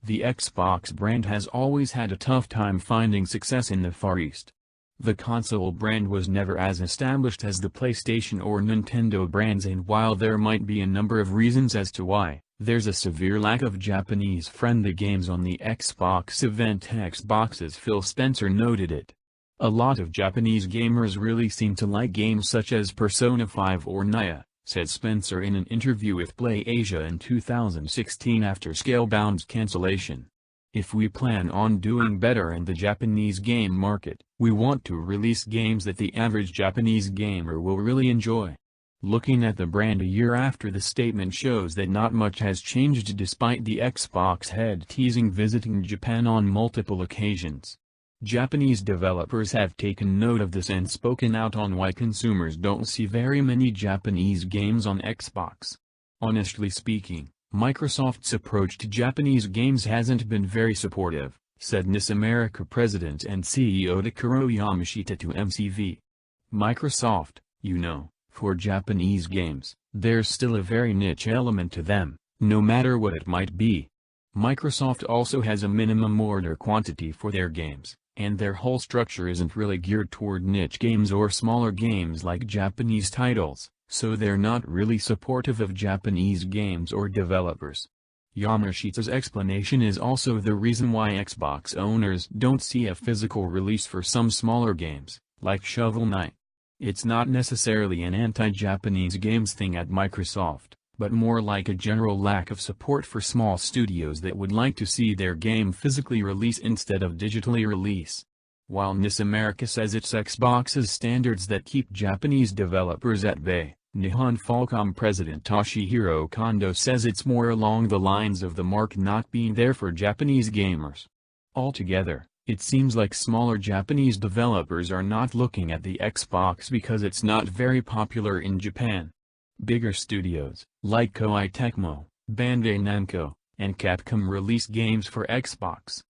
The Xbox brand has always had a tough time finding success in the Far East. The console brand was never as established as the PlayStation or Nintendo brands, and while there might be a number of reasons as to why, there's a severe lack of Japanese-friendly games on the Xbox event Xbox's Phil Spencer noted it. A lot of Japanese gamers really seem to like games such as Persona 5 or Naya, said Spencer in an interview with Play Asia in 2016 after Scalebound's cancellation. If we plan on doing better in the Japanese game market, we want to release games that the average Japanese gamer will really enjoy. Looking at the brand a year after the statement shows that not much has changed despite the Xbox head teasing visiting Japan on multiple occasions. Japanese developers have taken note of this and spoken out on why consumers don't see very many Japanese games on Xbox. Honestly speaking, Microsoft's approach to Japanese games hasn't been very supportive, said NIS America President and CEO Takuro Yamashita to MCV. Microsoft, for Japanese games, there's still a very niche element to them, no matter what it might be. Microsoft also has a minimum order quantity for their games, and their whole structure isn't really geared toward niche games or smaller games like Japanese titles, so they're not really supportive of Japanese games or developers. Yamashita's explanation is also the reason why Xbox owners don't see a physical release for some smaller games, like Shovel Knight. It's not necessarily an anti-Japanese games thing at Microsoft, but more like a general lack of support for small studios that would like to see their game physically release instead of digitally release. While NIS America says it's Xbox's standards that keep Japanese developers at bay, Nihon Falcom President Toshihiro Kondo says it's more along the lines of the mark not being there for Japanese gamers. Altogether, it seems like smaller Japanese developers are not looking at the Xbox because it's not very popular in Japan. Bigger studios, like Koei Tecmo, Bandai Namco, and Capcom release games for Xbox.